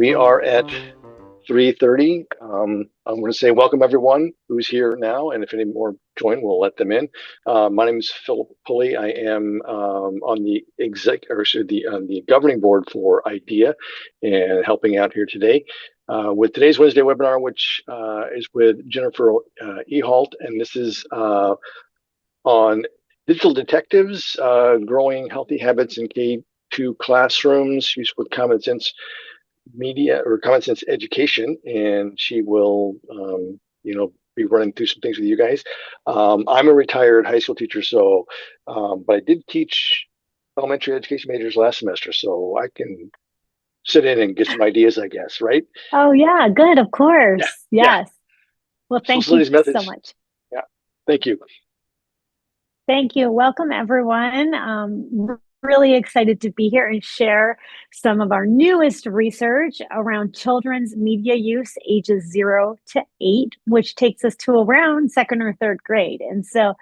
We are at 3:30. I'm going to say welcome everyone who's here now, and if any more join, we'll let them in. My name is Philip Pulley. I am on the the governing board for IDEA and helping out here today with today's Wednesday webinar, which is with Jennifer Ehehalt, and this is on digital detectives growing healthy habits in K-2 classrooms used with Common Sense media or Common Sense education, and she will be running through some things with you guys. I'm a retired high school teacher, so but I did teach elementary education majors last semester, so I can sit in and get some ideas, I guess, right? Oh yeah, good, of course. Yeah. Yes. Well, Social thank you studies so methods. much. Yeah, thank you. Thank you. Welcome, everyone. Really excited to be here and share some of our newest research around children's media use ages 0 to 8, which takes us to around second or third grade. And so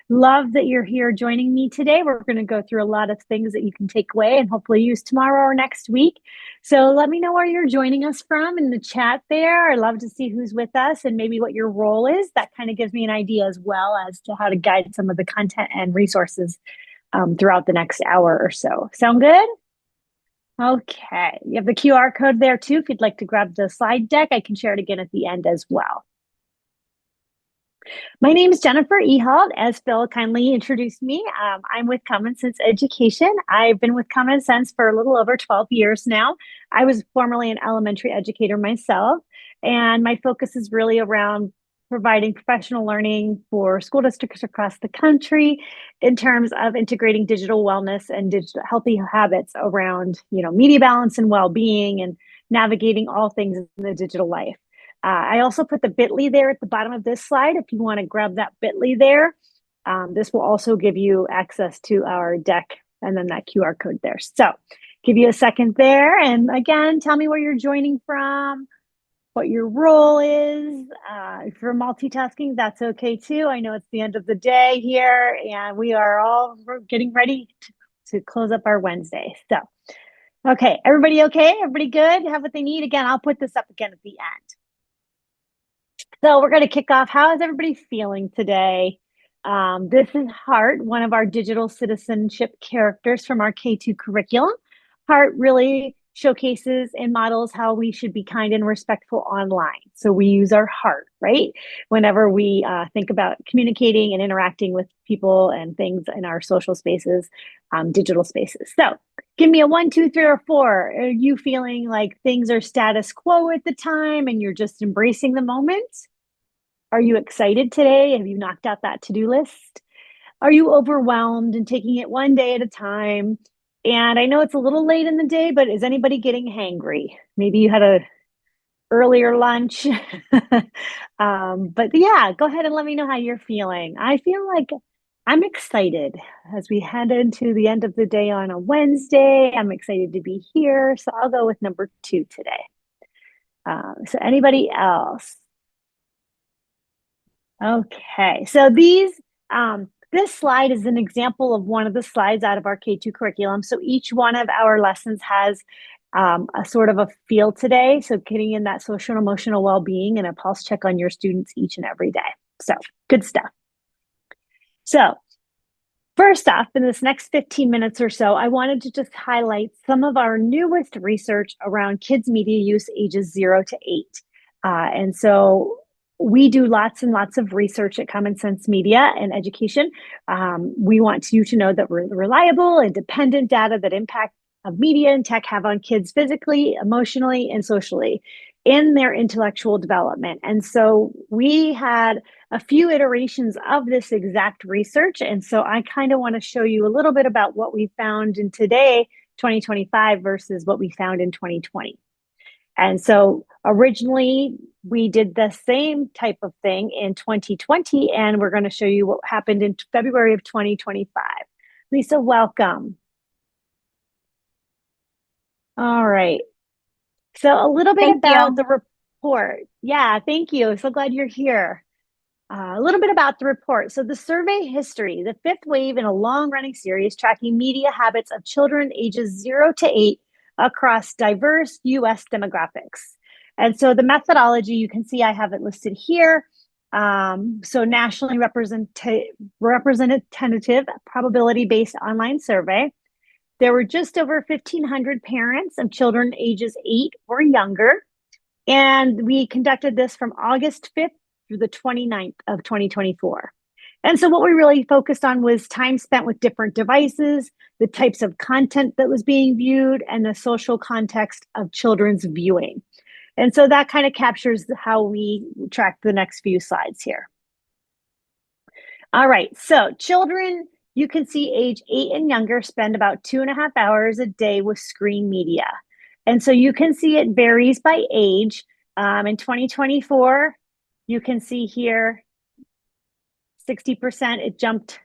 love that you're here joining me today. We're going to go through a lot of things that you can take away and hopefully use tomorrow or next week. So let me know where you're joining us from in the chat there. I'd love to see who's with us and maybe what your role is. That kind of gives me an idea as well as to how to guide some of the content and resources throughout the next hour or so. Sound good? Okay. You have the QR code there too. If you'd like to grab the slide deck, I can share it again at the end as well. My name is Jennifer Ehehalt, as Phil kindly introduced me. I'm with Common Sense Education. I've been with Common Sense for a little over 12 years now. I was formerly an elementary educator myself, and my focus is really around providing professional learning for school districts across the country in terms of integrating digital wellness and digital healthy habits around, media balance and well-being and navigating all things in the digital life. I also put the bit.ly there at the bottom of this slide. If you want to grab that bit.ly there, this will also give you access to our deck and then that QR code there. So give you a second there. And again, tell me where you're joining from, what your role is. If you're multitasking, that's okay too. I know it's the end of the day here and we are all getting ready to close up our Wednesday. So, okay, everybody okay? Everybody good? Have what they need? Again, I'll put this up again at the end. So we're going to kick off. How is everybody feeling today? This is Heart, one of our digital citizenship characters from our K-2 curriculum. Heart really showcases and models how we should be kind and respectful online. So we use our heart, right? Whenever we think about communicating and interacting with people and things in our social spaces, digital spaces. So give me a 1, 2, 3, or 4. Are you feeling like things are status quo at the time and you're just embracing the moment? Are you excited today? Have you knocked out that to-do list? Are you overwhelmed and taking it one day at a time? And I know it's a little late in the day, but is anybody getting hangry? Maybe you had a earlier lunch. But yeah, go ahead and let me know how you're feeling. I feel like I'm excited as we head into the end of the day on a Wednesday. I'm excited to be here. So I'll go with number 2 today. So anybody else? Okay, so this slide is an example of one of the slides out of our K-2 curriculum. So each one of our lessons has a sort of a feel today. So getting in that social and emotional well-being and a pulse check on your students each and every day. So good stuff. So first off, in this next 15 minutes or so, I wanted to just highlight some of our newest research around kids' media use ages 0 to 8. And so we do lots and lots of research at Common Sense Media and Education. We want you to know that reliable and dependent data that impact of media and tech have on kids physically, emotionally, and socially in their intellectual development. And so we had a few iterations of this exact research. And so I kind of want to show you a little bit about what we found in today, 2025, versus what we found in 2020. And so originally we did the same type of thing in 2020, and we're going to show you what happened in February of 2025. Lisa, welcome. All right. So a little bit about the report. Yeah, thank you. So glad you're here. A little bit about the report. So the survey history, the 5th wave in a long-running series tracking media habits of children ages 0 to 8 across diverse US demographics. And so the methodology, you can see I have it listed here. So nationally representative probability-based online survey. There were just over 1,500 parents of children ages 8 or younger. And we conducted this from August 5th through the 29th of 2024. And so what we really focused on was time spent with different devices, the types of content that was being viewed, and the social context of children's viewing. And so that kind of captures how we track the next few slides here. All right, so children, you can see age 8 and younger spend about 2.5 hours a day with screen media. And so you can see it varies by age. In 2024, you can see here 60%, it jumped.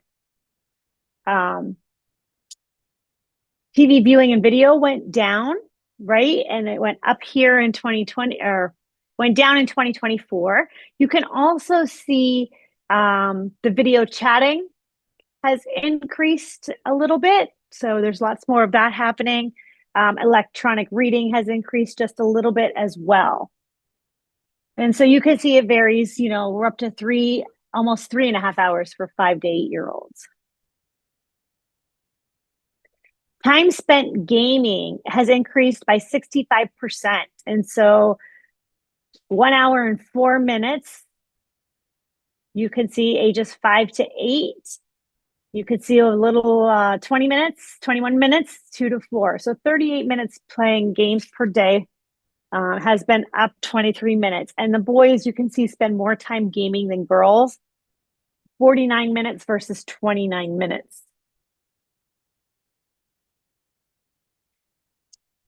TV viewing and video went down, right? And it went up here in 2020, or went down in 2024. You can also see the video chatting has increased a little bit. So there's lots more of that happening. Electronic reading has increased just a little bit as well. And so you can see it varies, you know, we're up to almost 3.5 hours for 5 to 8 year olds. Time spent gaming has increased by 65%. And so 1 hour and 4 minutes, you can see ages 5 to 8. You could see a little 20 minutes, 21 minutes, 2 to 4. So 38 minutes playing games per day has been up 23 minutes. And the boys, you can see, spend more time gaming than girls, 49 minutes versus 29 minutes.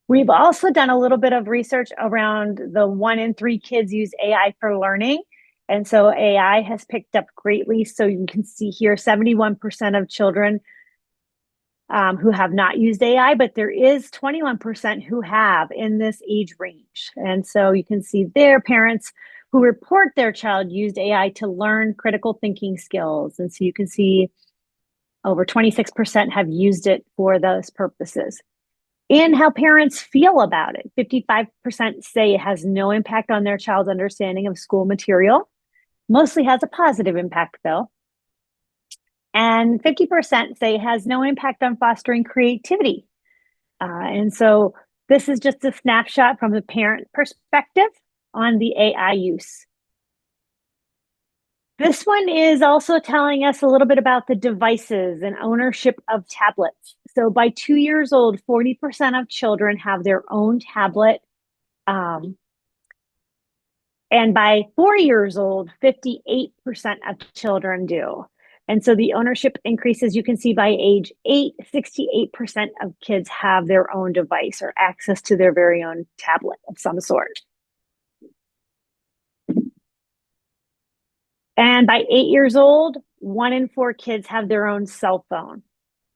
We've also done a little bit of research around the 1 in 3 kids use AI for learning. And so AI has picked up greatly. So you can see here 71% of children who have not used AI, but there is 21% who have in this age range. And so you can see their parents who report their child used AI to learn critical thinking skills. And so you can see over 26% have used it for those purposes. And how parents feel about it. 55% say it has no impact on their child's understanding of school material. Mostly has a positive impact though. And 50% say it has no impact on fostering creativity. And so this is just a snapshot from the parent perspective on the AI use. This one is also telling us a little bit about the devices and ownership of tablets. So by 2 years old, 40% of children have their own tablet. And by 4 years old, 58% of children do. And so the ownership increases. You can see by age 8, 68% of kids have their own device or access to their very own tablet of some sort. And by 8 years old, 1 in 4 kids have their own cell phone.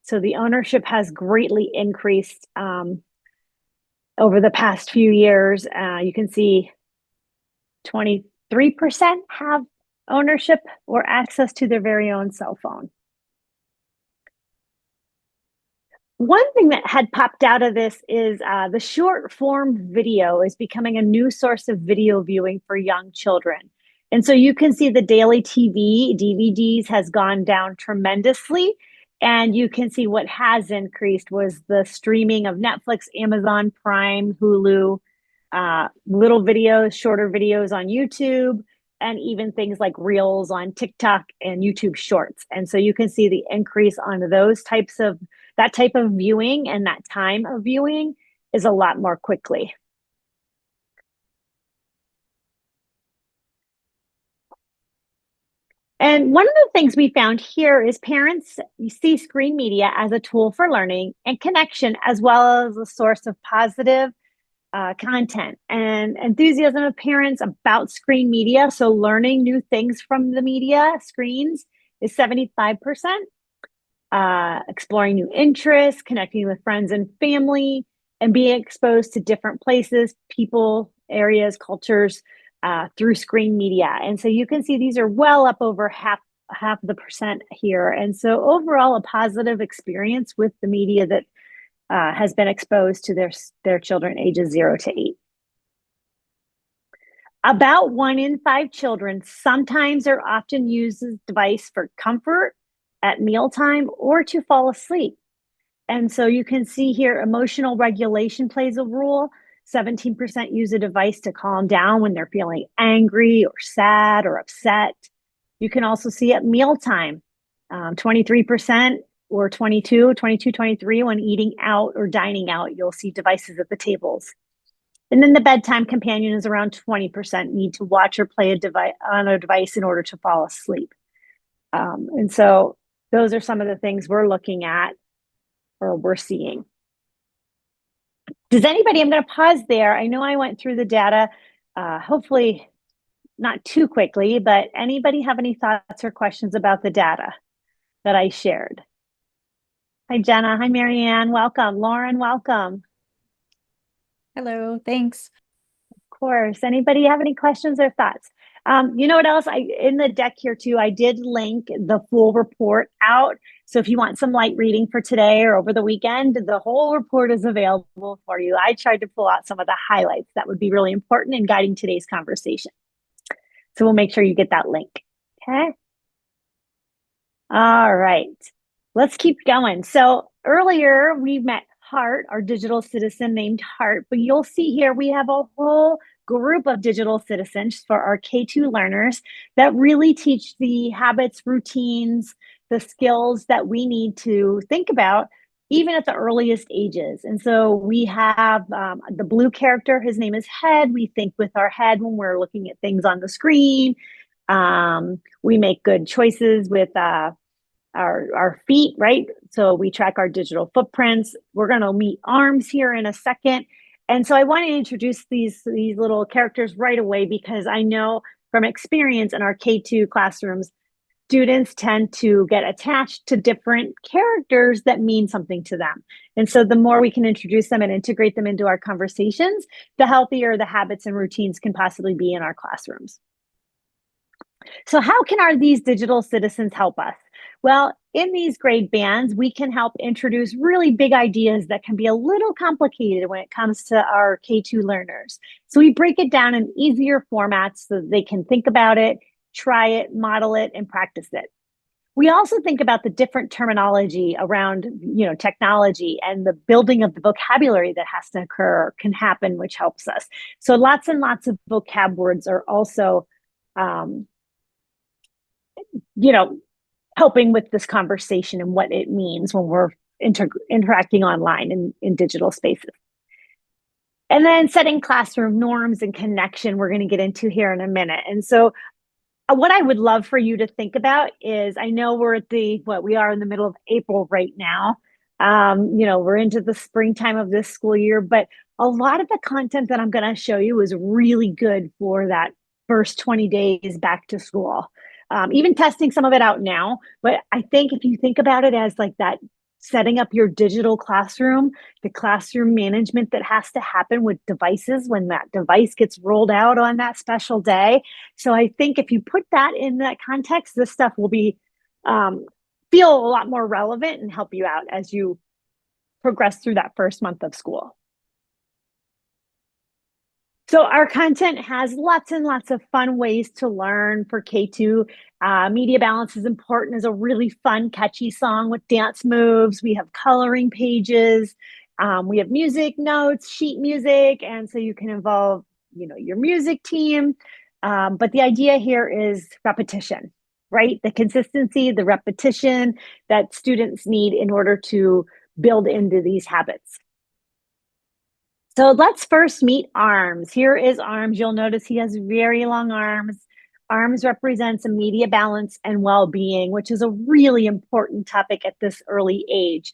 So the ownership has greatly increased over the past few years. You can see 23% have ownership or access to their very own cell phone. One thing that had popped out of this is the short form video is becoming a new source of video viewing for young children. And so you can see the daily TV, DVDs has gone down tremendously. And you can see what has increased was the streaming of Netflix, Amazon Prime, Hulu, little videos, shorter videos on YouTube, and even things like Reels on TikTok and YouTube Shorts. And so you can see the increase on that type of viewing, and that time of viewing is a lot more quickly. And one of the things we found here is parents see screen media as a tool for learning and connection, as well as a source of positive content and enthusiasm of parents about screen media. So learning new things from the media screens is 75%. Exploring new interests, connecting with friends and family, and being exposed to different places, people, areas, cultures through screen media. And so you can see these are well up over half the percent here. And so overall, a positive experience with the media that has been exposed to their children ages 0 to 8. About 1 in 5 children sometimes or often uses device for comfort at mealtime or to fall asleep. And so you can see here emotional regulation plays a role. 17% use a device to calm down when they're feeling angry or sad or upset. You can also see at mealtime, 23% or 23 when eating out or dining out, you'll see devices at the tables. And then the bedtime companion is around 20% need to watch or play on a device in order to fall asleep. And so those are some of the things we're looking at or we're seeing. Does anybody, I'm going to pause there. I know I went through the data, hopefully not too quickly, but anybody have any thoughts or questions about the data that I shared? Hi, Jenna. Hi, Marianne. Welcome. Lauren, welcome. Hello, thanks. Of course. Anybody have any questions or thoughts? You know what else? In the deck here too, I did link the full report out. So if you want some light reading for today or over the weekend, the whole report is available for you. I tried to pull out some of the highlights that would be really important in guiding today's conversation. So we'll make sure you get that link. Okay. All right. Let's keep going. So earlier we met Hart, our digital citizen named Hart, but you'll see here we have a whole group of digital citizens for our K-2 learners that really teach the habits, routines, the skills that we need to think about even at the earliest ages. And so we have the blue character, his name is Head. We think with our head when we're looking at things on the screen. We make good choices with our feet, right? So we track our digital footprints. We're going to meet arms here in a second. And so I want to introduce these little characters right away because I know from experience in our K-2 classrooms, students tend to get attached to different characters that mean something to them. And so the more we can introduce them and integrate them into our conversations, the healthier the habits and routines can possibly be in our classrooms. So how can these digital citizens help us? Well, in these grade bands, we can help introduce really big ideas that can be a little complicated when it comes to our K-2 learners. So we break it down in easier formats so that they can think about it, try it, model it, and practice it. We also think about the different terminology around, technology and the building of the vocabulary that has to occur can happen, which helps us. So lots and lots of vocab words are also, helping with this conversation and what it means when we're interacting online in digital spaces. And then setting classroom norms and connection, we're going to get into here in a minute. And so what I would love for you to think about is, I know we're at we are in the middle of April right now. We're into the springtime of this school year, but a lot of the content that I'm going to show you is really good for that first 20 days back to school. Even testing some of it out now, but I think if you think about it as like that, setting up your digital classroom, the classroom management that has to happen with devices when that device gets rolled out on that special day. So I think if you put that in that context, this stuff will be feel a lot more relevant and help you out as you progress through that first month of school. So our content has lots and lots of fun ways to learn for K-2. Media Balance is Important is a really fun, catchy song with dance moves. We have coloring pages. We have music notes, sheet music. And so you can involve, your music team. But the idea here is repetition, right? The consistency, the repetition that students need in order to build into these habits. So let's first meet Arms. Here is Arms. You'll notice he has very long arms. Arms represents immediate balance and well-being, which is a really important topic at this early age.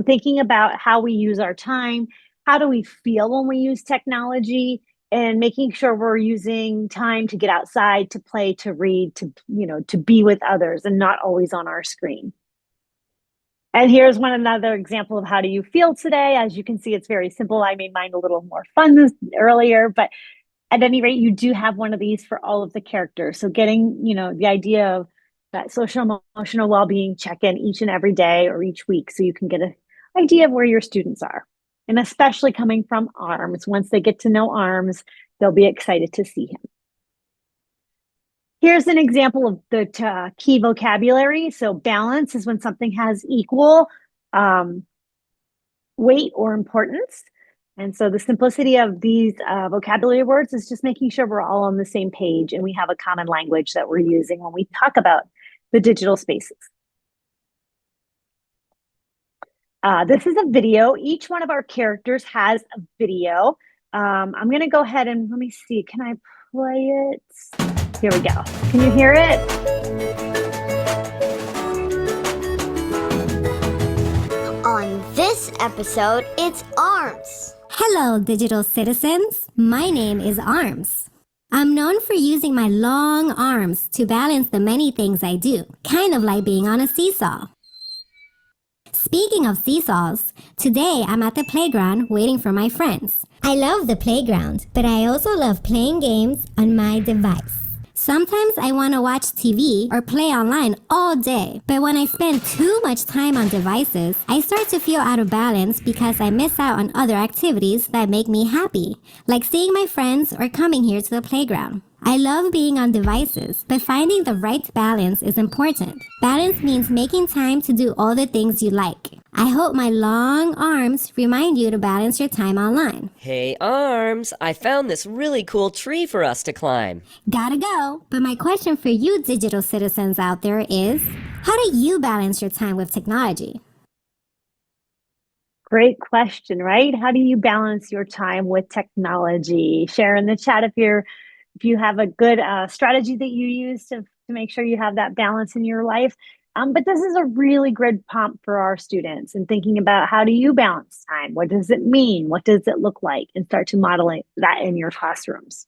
Thinking about how we use our time, how do we feel when we use technology, and making sure we're using time to get outside, to play, to read, to be with others and not always on our screen. And here's another example of how do you feel today. As you can see, it's very simple. I made mine a little more fun earlier, but at any rate, you do have one of these for all of the characters. So getting, the idea of that social emotional well-being check-in each and every day or each week so you can get idea of where your students are. And especially coming from ARMS, once they get to know ARMS, they'll be excited to see him. Here's an example of the key vocabulary. So balance is when something has equal weight or importance. And so the simplicity of these vocabulary words is just making sure we're all on the same page and we have a common language that we're using when we talk about the digital spaces. This is a video. Each one of our characters has a video. I'm going to go ahead and let me see. Can I play it? Here we go. Can you hear it? On this episode, it's ARMS. Hello, digital citizens. My name is Arms. I'm known for using my long arms to balance the many things I do, kind of like being on a seesaw. Speaking of seesaws, today I'm at the playground waiting for my friends. I love the playground, but I also love playing games on my device. Sometimes I want to watch TV or play online all day, but when I spend too much time on devices, I start to feel out of balance because I miss out on other activities that make me happy, like seeing my friends or coming here to the playground. I love being on devices, but finding the right balance is important. Balance means making time to do all the things you like. I hope my long arms remind you to balance your time online. Hey, Arms, I found this really cool tree for us to climb. Gotta go, but my question for you digital citizens out there is, how do you balance your time with technology? Great question, right? How do you balance your time with technology? Share in the chat if you have a good strategy that you use to make sure you have that balance in your life. But this is a really good prompt for our students and thinking about how do you balance time? What does it mean? What does it look like? And start to model that in your classrooms.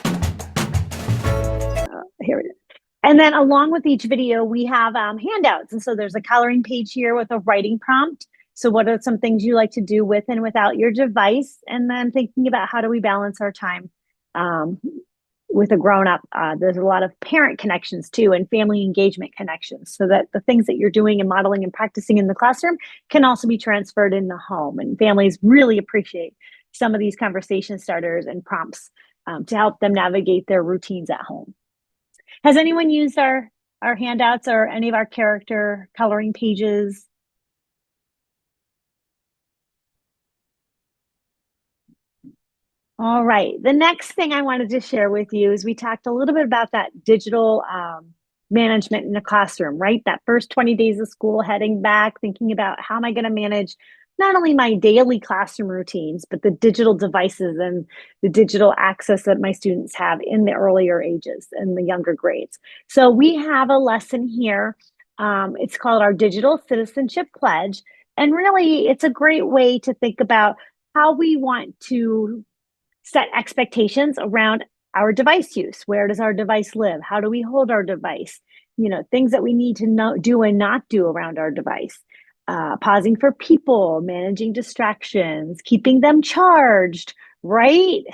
Here it is. And then along with each video, we have handouts. And so there's a coloring page here with a writing prompt. So what are some things you like to do with and without your device? And then thinking about how do we balance our time with a grown-up. There's a lot of parent connections too and family engagement connections so that the things that you're doing and modeling and practicing in the classroom can also be transferred in the home. And families really appreciate some of these conversation starters and prompts to help them navigate their routines at home. Has anyone used our handouts or any of our character coloring pages? All right. The next thing I wanted to share with you is we talked a little bit about that digital management in the classroom, right? That first 20 days of school, heading back, thinking about how am I going to manage not only my daily classroom routines, but the digital devices and the digital access that my students have in the earlier ages and the younger grades. So we have a lesson here. It's called our Digital Citizenship Pledge. And really, it's a great way to think about how we want to set expectations around our device use. Where does our device live? How do we hold our device? You know, things that we need to do and not do around our device. Pausing for people, managing distractions, keeping them charged, right?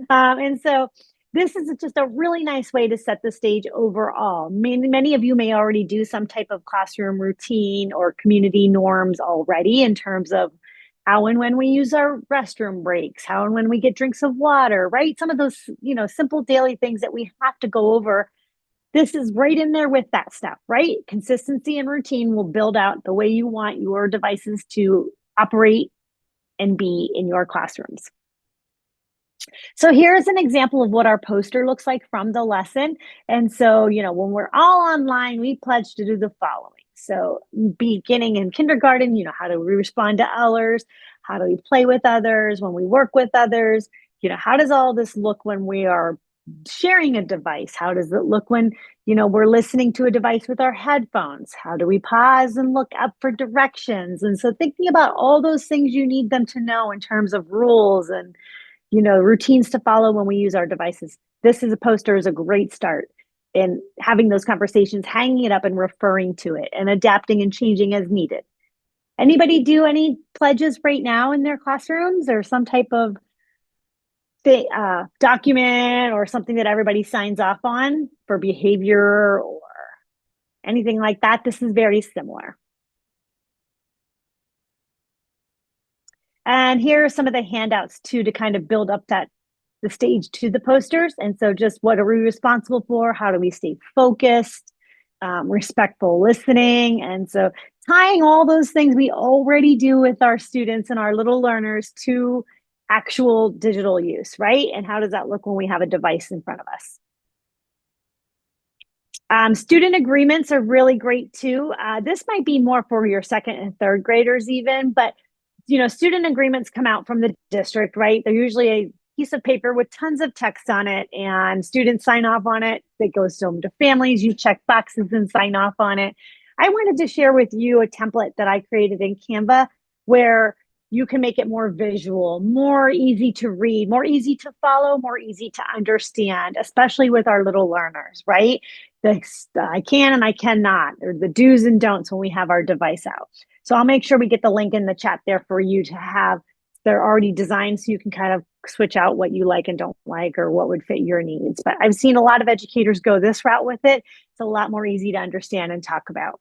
And so this is just a really nice way to set the stage overall. Many of you may already do some type of classroom routine or community norms already in terms of how and when we use our restroom breaks, how and when we get drinks of water, right? Some of those, simple daily things that we have to go over. This is right in there with that stuff, right? Consistency and routine will build out the way you want your devices to operate and be in your classrooms. So here's an example of what our poster looks like from the lesson. And so, when we're all online, we pledge to do the following. So beginning in kindergarten, how do we respond to others? How do we play with others? When we work with others, how does all this look when we are sharing a device? How does it look when, we're listening to a device with our headphones? How do we pause and look up for directions? And so thinking about all those things you need them to know in terms of rules and, routines to follow when we use our devices. This is a poster is a great start in having those conversations, hanging it up and referring to it and adapting and changing as needed. Anybody do any pledges right now in their classrooms or some type of document or something that everybody signs off on for behavior or anything like that? This is very similar. And here are some of the handouts too, to kind of build up the stage to the posters. And so just what are we responsible for? How do we stay focused? Respectful listening. And so tying all those things we already do with our students and our little learners to actual digital use, right? And how does that look when we have a device in front of us? Student agreements are really great too. This might be more for your second and third graders even, but student agreements come out from the district, right? They're usually a piece of paper with tons of text on it, and students sign off on it. It goes to families. You check boxes and sign off on it. I wanted to share with you a template that I created in Canva where you can make it more visual, more easy to read, more easy to follow, more easy to understand, especially with our little learners, right? The I can and I cannot, or the do's and don'ts when we have our device out. So I'll make sure we get the link in the chat there for you to have. They're already designed so you can kind of switch out what you like and don't like or what would fit your needs. But I've seen a lot of educators go this route with it. It's a lot more easy to understand and talk about.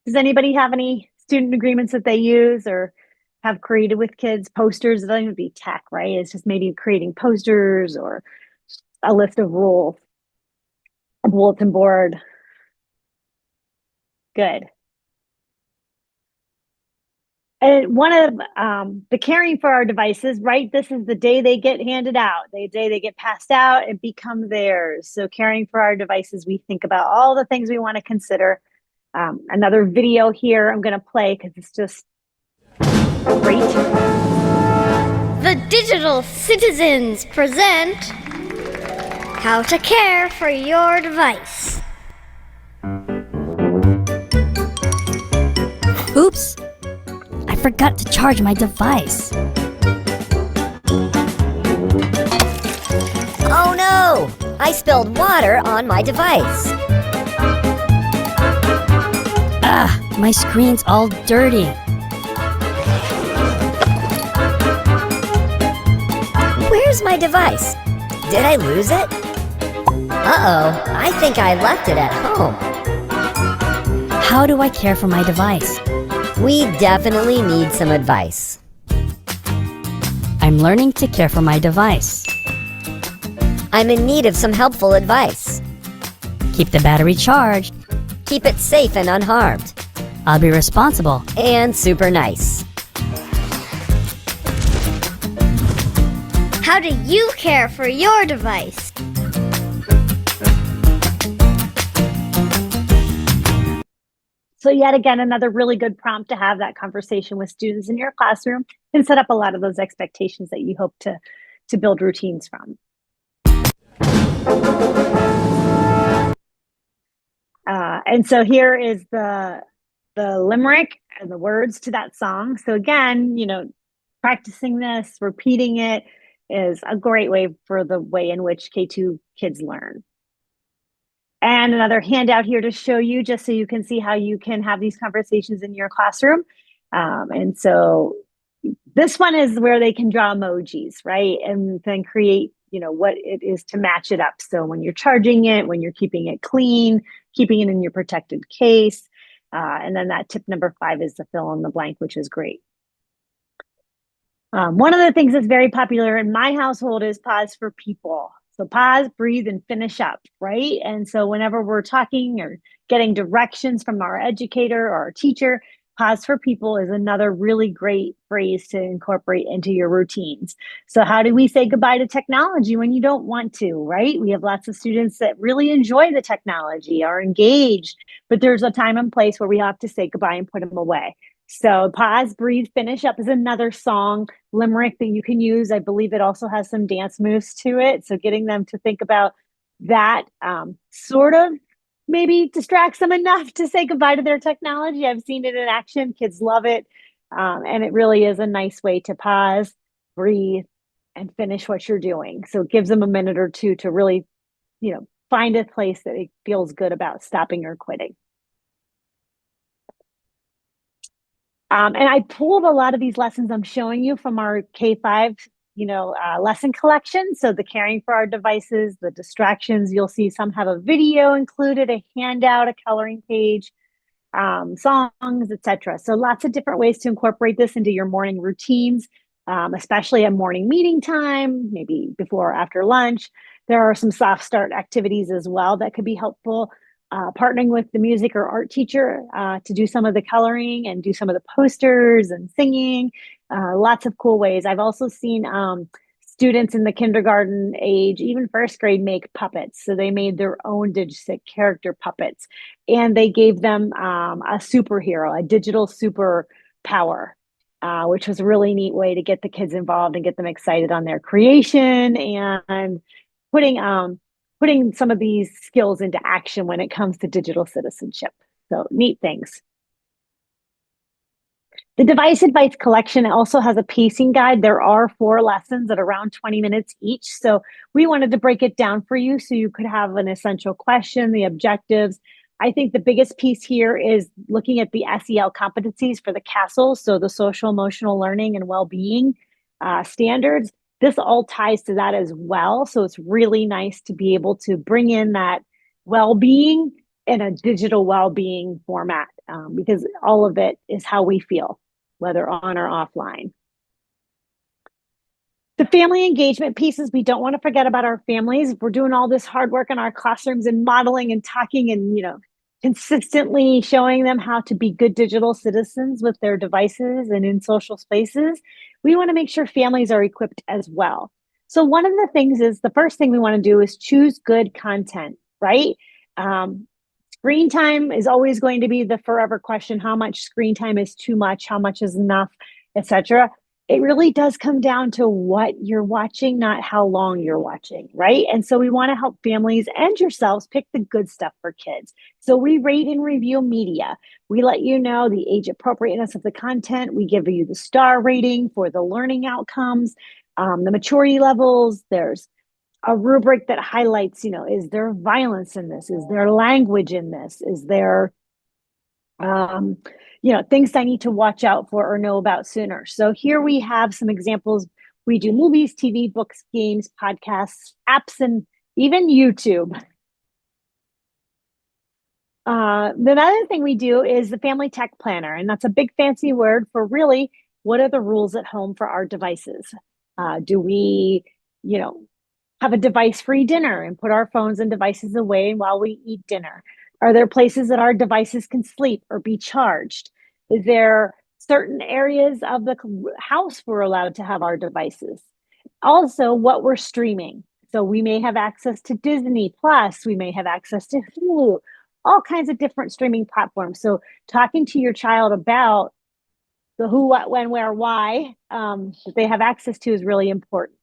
Does anybody have any student agreements that they use or have created with kids? Posters, it doesn't even be tech, right? It's just maybe creating posters or a list of rules, a bulletin board. Good. And one of the caring for our devices, right? This is the day they get handed out, the day they get passed out and become theirs. So caring for our devices, we think about all the things we want to consider. Another video here I'm going to play because it's just great. The Digital Citizens present How to Care for Your Device. Oops! I forgot to charge my device. Oh no! I spilled water on my device. Ah, my screen's all dirty. Where's my device? Did I lose it? Uh-oh, I think I left it at home. How do I care for my device? We definitely need some advice. I'm learning to care for my device. I'm in need of some helpful advice. Keep the battery charged. Keep it safe and unharmed. I'll be responsible. And super nice. How do you care for your device? So yet again, another really good prompt to have that conversation with students in your classroom and set up a lot of those expectations that you hope to build routines from. And so here is the limerick and the words to that song. So again, practicing this, repeating it is a great way for the way in which K-2 kids learn. And another handout here to show you, just so you can see how you can have these conversations in your classroom. And so this one is where they can draw emojis, right? And then create, what it is to match it up. So when you're charging it, when you're keeping it clean, keeping it in your protected case. And then that tip number 5 is the fill in the blank, which is great. One of the things that's very popular in my household is pause for people. So pause, breathe, and finish up, right? And so whenever we're talking or getting directions from our educator or our teacher, pause for people is another really great phrase to incorporate into your routines. So how do we say goodbye to technology when you don't want to, right? We have lots of students that really enjoy the technology, are engaged, but there's a time and place where we have to say goodbye and put them away. So pause, breathe, finish up is another song limerick that you can use. I believe it also has some dance moves to it. So getting them to think about that sort of maybe distracts them enough to say goodbye to their technology. I've seen it in action. Kids love it. And it really is a nice way to pause, breathe, and finish what you're doing. So it gives them a minute or two to really, find a place that it feels good about stopping or quitting. And I pulled a lot of these lessons I'm showing you from our K-5, lesson collection. So the caring for our devices, the distractions, you'll see some have a video included, a handout, a coloring page, songs, etc. So lots of different ways to incorporate this into your morning routines. especially at morning meeting time, maybe before or after lunch. There are some soft start activities as well that could be helpful. Partnering with the music or art teacher to do some of the coloring and do some of the posters and singing. Lots of cool ways. I've also seen students in the kindergarten age, even first grade, make puppets. So they made their own digital character puppets, and they gave them a superhero, a digital superpower, which was a really neat way to get the kids involved and get them excited on their creation and putting putting some of these skills into action when it comes to digital citizenship. So neat things. The device advice collection also has a pacing guide. There are 4 lessons at around 20 minutes each. So we wanted to break it down for you so you could have an essential question, the objectives. I think the biggest piece here is looking at the SEL competencies for the CASEL, so the social emotional learning and well-being standards. This all ties to that as well. So it's really nice to be able to bring in that well-being in a digital well-being format because all of it is how we feel, whether on or offline. The family engagement pieces, we don't want to forget about our families. If we're doing all this hard work in our classrooms and modeling and talking and, consistently showing them how to be good digital citizens with their devices and in social spaces, we want to make sure families are equipped as well. So one of the things is the first thing we want to do is choose good content, right? Screen time is always going to be the forever question. How much screen time is too much? How much is enough, etc. It really does come down to what you're watching, not how long you're watching, right? And so we want to help families and yourselves pick the good stuff for kids. So we rate and review media. We let you know the age appropriateness of the content. We give you the star rating for the learning outcomes, the maturity levels. There's a rubric that highlights, is there violence in this? Is there language in this? Is there things I need to watch out for or know about sooner. So here we have some examples. We do movies, TV, books, games, podcasts, apps, and even YouTube. The other thing we do is the family tech planner, and that's a big fancy word for really what are the rules at home for our devices? Do we, have a device-free dinner and put our phones and devices away while we eat dinner? Are there places that our devices can sleep or be charged? Is there certain areas of the house we're allowed to have our devices? Also, what we're streaming. So we may have access to Disney Plus, we may have access to Hulu, all kinds of different streaming platforms. So talking to your child about the who, what, when, where, why that they have access to is really important.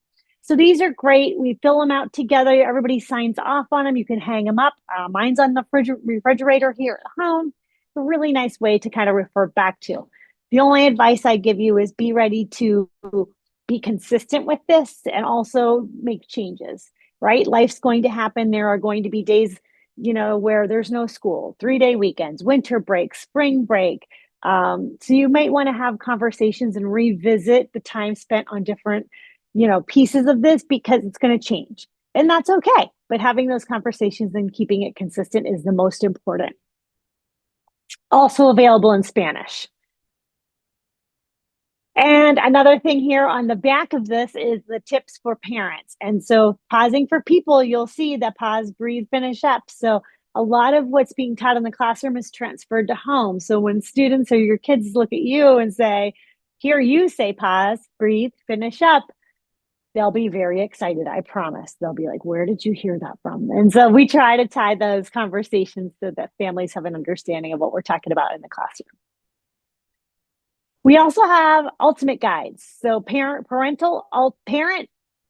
So these are great. We fill them out together. Everybody signs off on them. You can hang them up. Mine's on the refrigerator here at home. It's a really nice way to kind of refer back to. The only advice I give you is be ready to be consistent with this and also make changes, right? Life's going to happen. There are going to be days, where there's no school, 3-day weekends, winter break, spring break. So you might want to have conversations and revisit the time spent on different pieces of this because it's going to change, and that's okay. But having those conversations and keeping it consistent is the most important. Also available in Spanish. And another thing here on the back of this is the tips for parents. And so pausing for people, you'll see that pause, breathe, finish up. So a lot of what's being taught in the classroom is transferred to home. So when students or your kids look at you and say, hear you say pause, breathe, finish up, they'll be very excited. I promise. They'll be like, where did you hear that from? And so we try to tie those conversations so that families have an understanding of what we're talking about in the classroom. We also have ultimate guides. So parent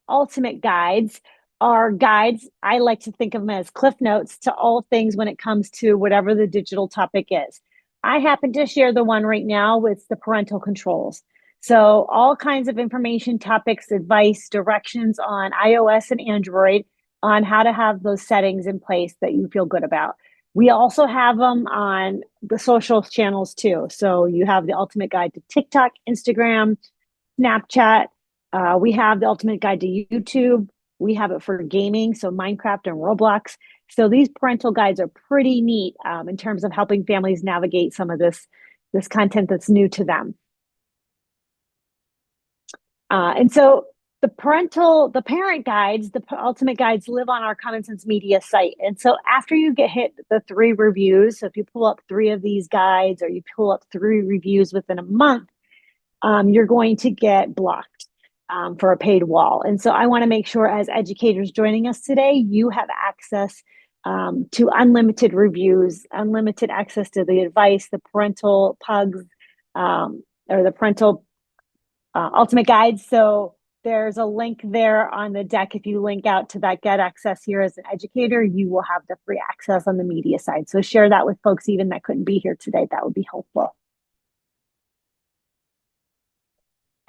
ultimate guides are guides. I like to think of them as cliff notes to all things when it comes to whatever the digital topic is. I happen to share the one right now with the parental controls. So all kinds of information, topics, advice, directions on iOS and Android on how to have those settings in place that you feel good about. We also have them on the social channels too. So you have the ultimate guide to TikTok, Instagram, Snapchat. We have the ultimate guide to YouTube. We have it for gaming, so Minecraft and Roblox. So these parental guides are pretty neat in terms of helping families navigate some of this content that's new to them. And so the parent guides, the ultimate guides live on our Common Sense Media site. And so after you get hit the 3 reviews, so if you pull up 3 of these guides or you pull up 3 reviews within a month, you're going to get blocked for a paid wall. And so I want to make sure as educators joining us today, you have access to unlimited reviews, unlimited access to the advice, the parental pugs, or the parental ultimate guide. So there's a link there on the deck. If you link out to that get access here as an educator, you will have the free access on the media side. So share that with folks even that couldn't be here today. That would be helpful.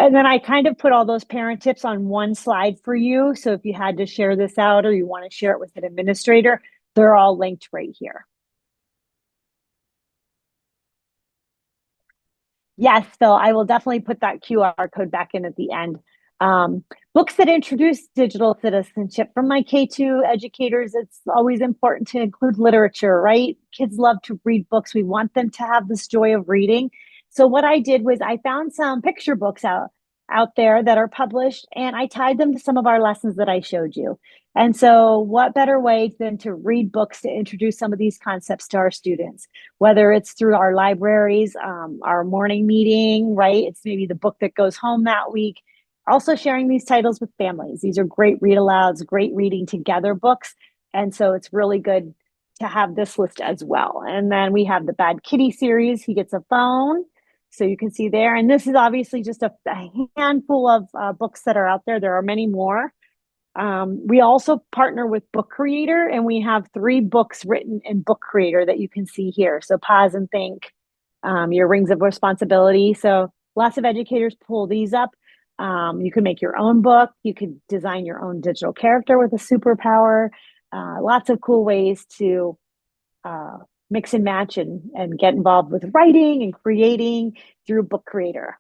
And then I kind of put all those parent tips on one slide for you. So if you had to share this out or you want to share it with an administrator, they're all linked right here. Yes, Phil, I will definitely put that QR code back in at the end. Books that introduce digital citizenship from my K-2 educators, it's always important to include literature, right? Kids love to read books. We want them to have this joy of reading. So what I did was I found some picture books out there that are published, and I tied them to some of our lessons that I showed you. And so what better way than to read books to introduce some of these concepts to our students, whether it's through our libraries, our morning meeting, right? It's maybe the book that goes home that week. Also sharing these titles with families. These are great read alouds, great reading together books. And so it's really good to have this list as well. And then we have the Bad Kitty series, He Gets a Phone. So you can see there. And this is obviously just a handful of books that are out there. There are many more. We also partner with Book Creator, and we have 3 books written in Book Creator that you can see here. So Pause and Think, Your Rings of Responsibility. So lots of educators pull these up. You can make your own book. You could design your own digital character with a superpower. Lots of cool ways to mix and match and get involved with writing and creating through Book Creator.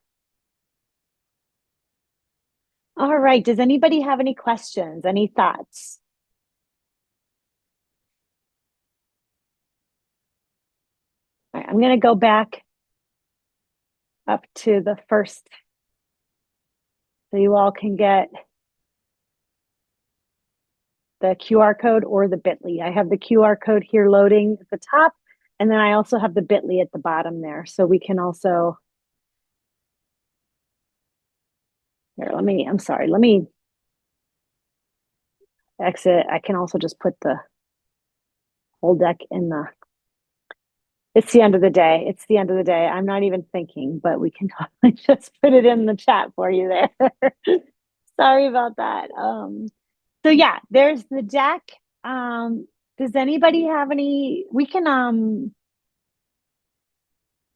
All right. Does anybody have any questions, any thoughts? All right, I'm going to go back up to the first so you all can get the QR code or the bit.ly. I have the QR code here loading at the top, and then I also have the bit.ly at the bottom there. So we can also, here, let me exit. I can also just put the whole deck in the, it's the end of the day. It's the end of the day. I'm not even thinking, but we can totally just put it in the chat for you there. Sorry about that. So yeah, there's the deck. Does anybody have any, we can,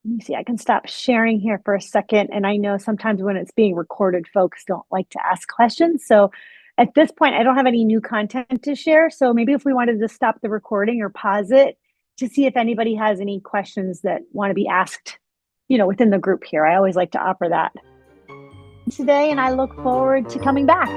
let me see, I can stop sharing here for a second. And I know sometimes when it's being recorded, folks don't like to ask questions. So at this point, I don't have any new content to share. So maybe if we wanted to stop the recording or pause it to see if anybody has any questions that want to be asked, within the group here. I always like to offer that today, and I look forward to coming back.